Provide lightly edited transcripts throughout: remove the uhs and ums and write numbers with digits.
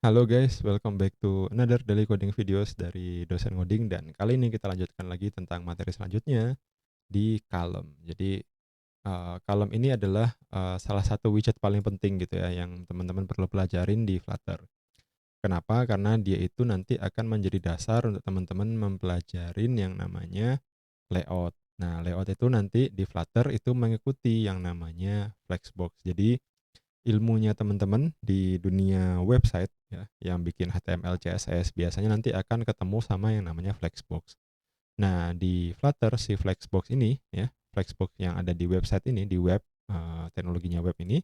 Halo guys, welcome back to another daily coding videos dari dosen ngoding dan kali ini kita lanjutkan lagi tentang materi selanjutnya di Column. Jadi Column ini adalah salah satu widget paling penting gitu ya yang teman-teman perlu pelajarin di Flutter. Kenapa? Karena dia itu nanti akan menjadi dasar untuk teman-teman mempelajarin yang namanya layout. Nah, layout itu nanti di Flutter itu mengikuti yang namanya Flexbox. Jadi ilmunya teman-teman di dunia website ya, yang bikin HTML, CSS biasanya nanti akan ketemu sama yang namanya Flexbox. Nah, di Flutter si Flexbox ini ya, Flexbox yang ada di website ini, di web teknologinya web ini,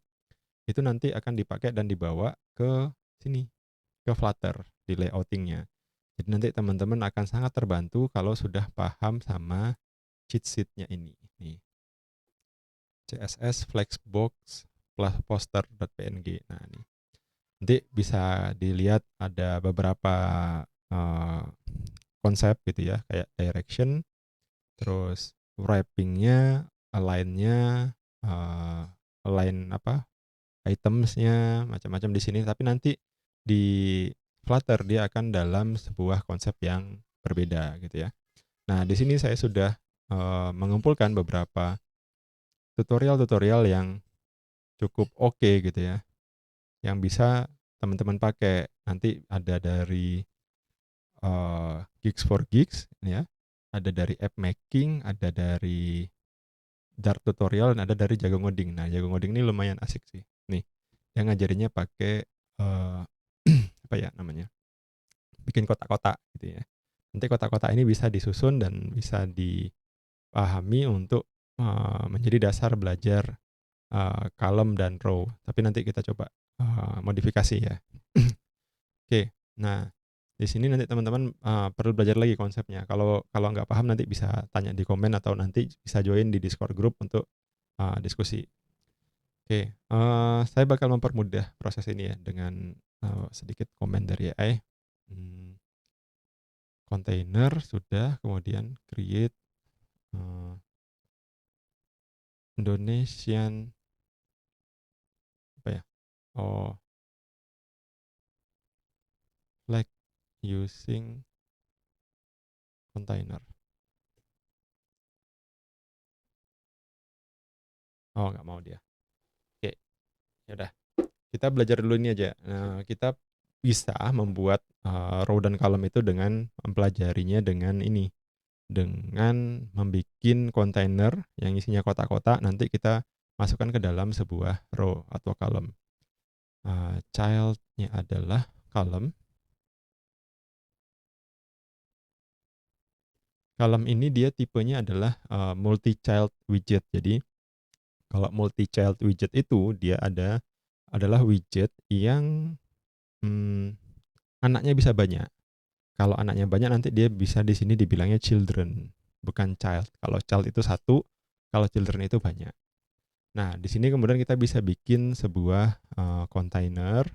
itu nanti akan dipakai dan dibawa ke sini, ke Flutter di layoutingnya. Jadi nanti teman-teman akan sangat terbantu kalau sudah paham sama cheat sheet-nya ini. Nih, CSS Flexbox plus poster.png. Nah, ini nanti bisa dilihat ada beberapa uh, konsep gitu ya, kayak direction, terus wrappingnya, align-nya, align apa, itemsnya, macam-macam di sini. Tapi nanti di Flutter dia akan dalam sebuah konsep yang berbeda gitu ya. Nah, di sini saya sudah mengumpulkan beberapa tutorial-tutorial yang cukup oke gitu ya, yang bisa teman-teman pakai. Nanti ada dari Geeks for Geeks ya, ada dari app making, ada dari Dart tutorial, dan ada dari Jago Ngoding. Nah, Jago Ngoding ini lumayan asik sih. Nih, yang ngajarinnya pakai apa ya namanya? Bikin kotak-kotak gitu ya. Nanti kotak-kotak ini bisa disusun dan bisa dipahami untuk menjadi dasar belajar column dan row. Tapi nanti kita coba modifikasi ya. Oke, nah di sini nanti teman-teman perlu belajar lagi konsepnya. Kalau kalau nggak paham nanti bisa tanya di komen atau nanti bisa join di Discord group untuk diskusi. Oke, saya bakal mempermudah proses ini ya dengan sedikit komen dari AI. Container sudah, kemudian create Indonesian apa ya? Oh, flag using container. Oh, nggak mau dia. Oke, ya udah. Kita belajar dulu ini aja. Kita bisa membuat row dan column itu dengan mempelajarinya dengan ini, dengan membuat kontainer yang isinya kotak-kotak. Nanti kita masukkan ke dalam sebuah row atau column. Child-nya adalah column. Column ini dia tipenya adalah multi-child widget. Jadi kalau multi-child widget itu dia adalah widget yang anaknya bisa banyak. Kalau anaknya banyak nanti dia bisa di sini dibilangnya children, bukan child. Kalau child itu satu, kalau children itu banyak. Nah, di sini kemudian kita bisa bikin sebuah container.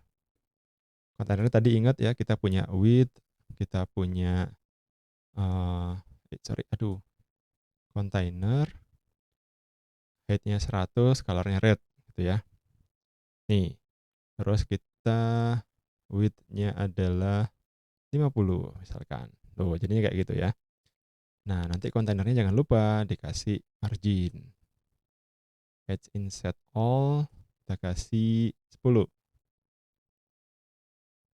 Container tadi ingat ya, kita punya width, kita punya container, height-nya 100, color-nya red gitu ya. Nih, terus kita width-nya adalah 50 misalkan. Tuh, jadinya kayak gitu ya. Nah, nanti kontainernya jangan lupa dikasih margin. Edge inset all, kita kasih 10.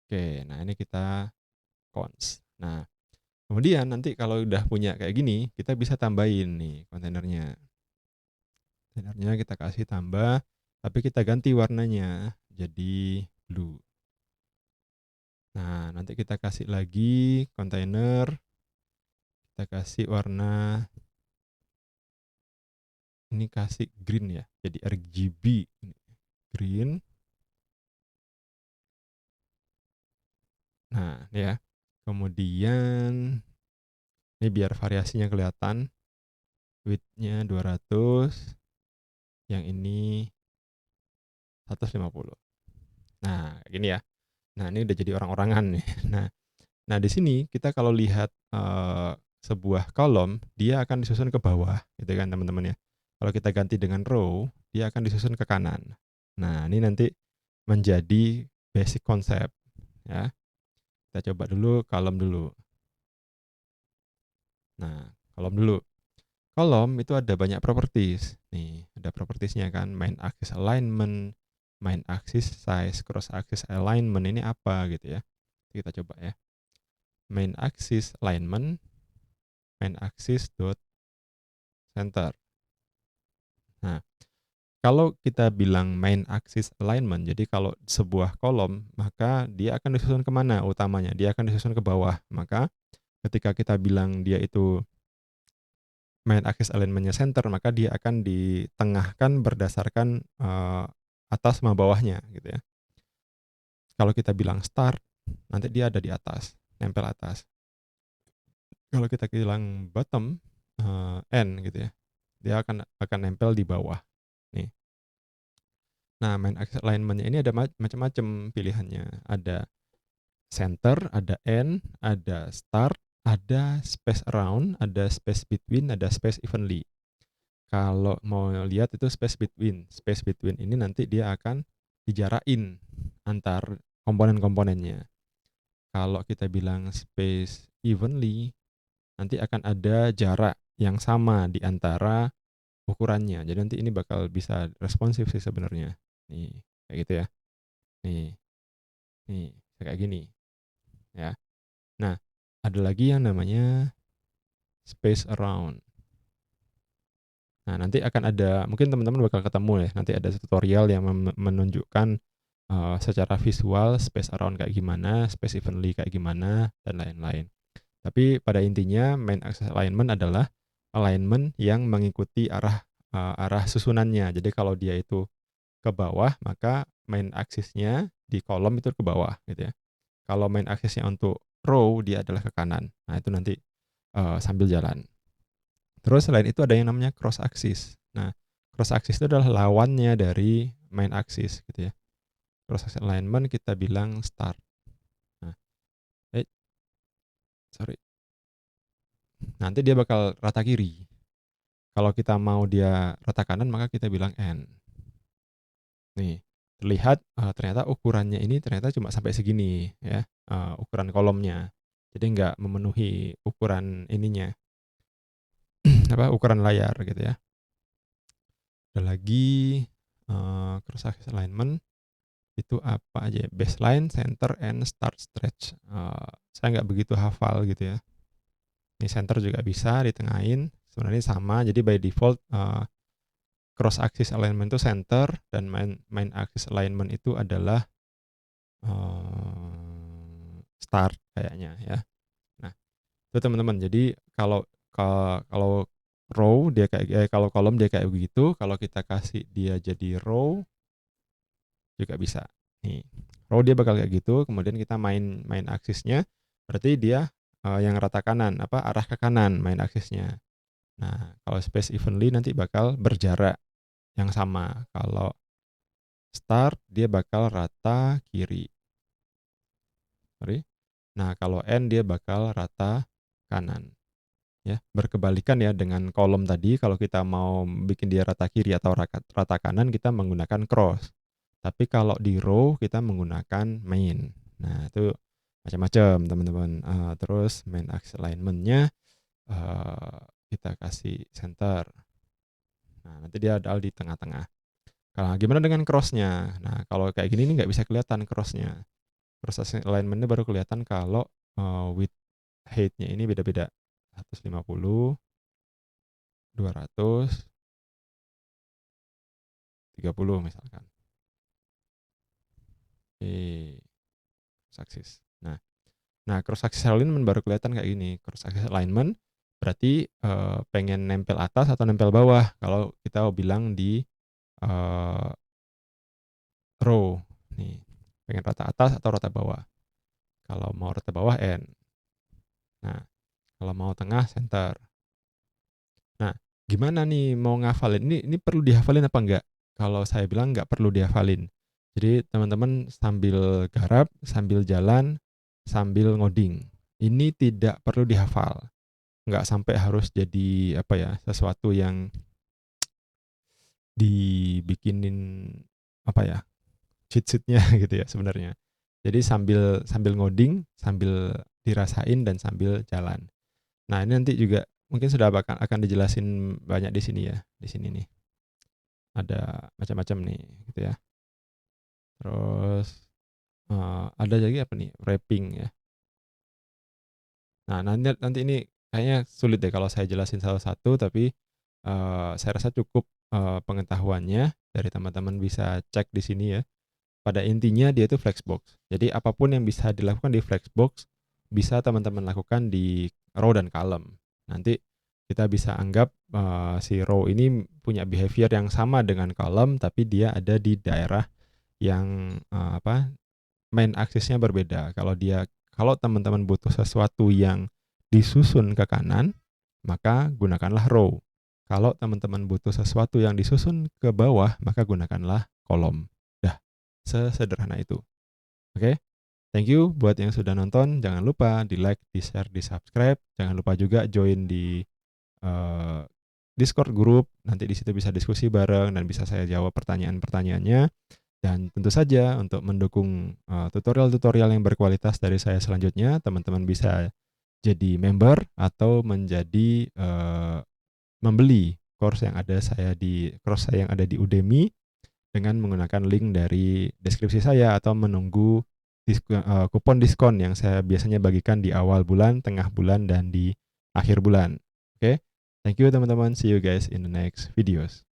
Oke, nah ini kita cons. Nah, kemudian nanti kalau udah punya kayak gini, kita bisa tambahin nih kontainernya. Kontainernya kita kasih tambah, tapi kita ganti warnanya jadi blue. Nah, nanti kita kasih lagi kontainer, kita kasih warna, ini kasih green ya, jadi RGB green. Nah, ya. Kemudian ini biar variasinya kelihatan. Width-nya 200, yang ini 150. Nah, kayak gini ya. Nah, ini udah jadi orang-orangan nih. Nah, di sini kita kalau lihat sebuah kolom, dia akan disusun ke bawah, gitu kan teman-teman ya. Kalau kita ganti dengan row, dia akan disusun ke kanan. Nah, ini nanti menjadi basic konsep ya. Kita coba dulu kolom dulu. Nah, kolom dulu. Kolom itu ada banyak properties. Nih, ada propertiesnya kan, main axis alignment, main axis size, cross axis alignment ini apa gitu ya. Kita coba ya. Main axis alignment, main axis dot center. Nah, kalau kita bilang main axis alignment, jadi kalau sebuah kolom, maka dia akan disusun kemana utamanya? Dia akan disusun ke bawah. Maka ketika kita bilang dia itu main axis alignment-nya center, maka dia akan ditengahkan berdasarkan atas sama bawahnya gitu ya. Kalau kita bilang start, nanti dia ada di atas, nempel atas. Kalau kita bilang bottom, end gitu ya, dia akan nempel di bawah. Nih. Nah, main axis alignment-nya ini ada macam-macam pilihannya. Ada center, ada end, ada start, ada space around, ada space between, ada space evenly. Kalau mau lihat itu space between. Space between ini nanti dia akan dijarain antar komponen-komponennya. Kalau kita bilang space evenly, nanti akan ada jarak yang sama di antara ukurannya. Jadi nanti ini bakal bisa responsif sih sebenarnya. Nih, kayak gitu ya. Nih, nih, kayak gini. Ya. Nah, ada lagi yang namanya space around. Nah, nanti akan ada, mungkin teman-teman bakal ketemu ya, nanti ada tutorial yang menunjukkan secara visual space around kayak gimana, space evenly kayak gimana, dan lain-lain. Tapi pada intinya main axis alignment adalah alignment yang mengikuti arah susunannya. Jadi kalau dia itu ke bawah, maka main axisnya di kolom itu ke bawah gitu ya. Kalau main axisnya untuk row, dia adalah ke kanan. Nah, itu nanti sambil jalan. Terus selain itu ada yang namanya cross axis. Nah, cross axis itu adalah lawannya dari main axis gitu ya. Cross axis alignment kita bilang start. Nah, sorry. Nanti dia bakal rata kiri. Kalau kita mau dia rata kanan, maka kita bilang end. Nih, terlihat ternyata ukurannya ini ternyata cuma sampai segini ya, ukuran kolomnya. Jadi nggak memenuhi ukuran ininya, ukuran layar gitu ya. Ada lagi cross axis alignment itu apa aja? Baseline, center, and start stretch. Saya nggak begitu hafal gitu ya. Ini center juga bisa ditengahin. Sebenarnya sama. Jadi by default cross axis alignment itu center dan main axis alignment itu adalah start kayaknya ya. Nah, itu teman-teman. Jadi kalau kalau row dia kayak kalau kolom dia kayak begitu, kalau kita kasih dia jadi row juga bisa. Nih, row dia bakal kayak gitu, kemudian kita main aksisnya, berarti dia yang rata kanan, arah ke kanan main aksisnya. Nah, kalau space evenly nanti bakal berjarak yang sama. Kalau start dia bakal rata kiri. Sorry. Nah, kalau end dia bakal rata kanan. Ya, berkebalikan ya dengan kolom tadi, kalau kita mau bikin dia rata kiri atau rata kanan kita menggunakan cross. Tapi kalau di row kita menggunakan main. Nah, itu macam-macam teman-teman. Terus main axis alignment-nya kita kasih center. Nah, nanti dia ada di tengah-tengah. Kalau gimana dengan cross-nya? Nah, kalau kayak gini ini nggak bisa kelihatan cross-nya. Cross alignment-nya baru kelihatan kalau width height-nya ini beda-beda. 150, 200, 30 misalkan. Oke, cross axis. Nah, cross axis alignment baru kelihatan kayak gini. Cross axis alignment berarti pengen nempel atas atau nempel bawah. Kalau kita bilang di row, nih pengen rata atas atau rata bawah. Kalau mau rata bawah end. Nah, kalau mau tengah center. Nah, gimana nih mau ngafalin? Ini perlu dihafalin apa enggak? Kalau saya bilang enggak perlu dihafalin. Jadi teman-teman sambil garap, sambil jalan, sambil ngoding. Ini tidak perlu dihafal. Enggak sampai harus jadi sesuatu yang dibikinin cheat sheet-nya gitu ya sebenarnya. Jadi sambil sambil ngoding, sambil dirasain dan sambil jalan. Nah, ini nanti juga mungkin sudah akan dijelasin banyak di sini ya. Di sini nih. Ada macam-macam nih gitu ya. Terus ada lagi apa nih? Wrapping ya. Nah, nanti ini kayaknya sulit deh kalau saya jelasin satu-satu, tapi saya rasa cukup pengetahuannya dari teman-teman bisa cek di sini ya. Pada intinya dia itu flexbox. Jadi apapun yang bisa dilakukan di flexbox bisa teman-teman lakukan di row dan column. Nanti kita bisa anggap si row ini punya behavior yang sama dengan column, tapi dia ada di daerah yang main aksesnya berbeda. Kalau teman-teman butuh sesuatu yang disusun ke kanan, maka gunakanlah row. Kalau teman-teman butuh sesuatu yang disusun ke bawah, maka gunakanlah kolom. Dah, sesederhana itu. Oke, thank you buat yang sudah nonton. Jangan lupa di like, di share, di subscribe. Jangan lupa juga join di Discord group. Nanti di situ bisa diskusi bareng dan bisa saya jawab pertanyaan-pertanyaannya. Dan tentu saja untuk mendukung tutorial-tutorial yang berkualitas dari saya selanjutnya, teman-teman bisa jadi member atau menjadi membeli course yang ada saya yang ada di Udemy dengan menggunakan link dari deskripsi saya atau menunggu kupon diskon yang saya biasanya bagikan di awal bulan, tengah bulan, dan di akhir bulan. Oke, thank you teman-teman. See you guys in the next videos.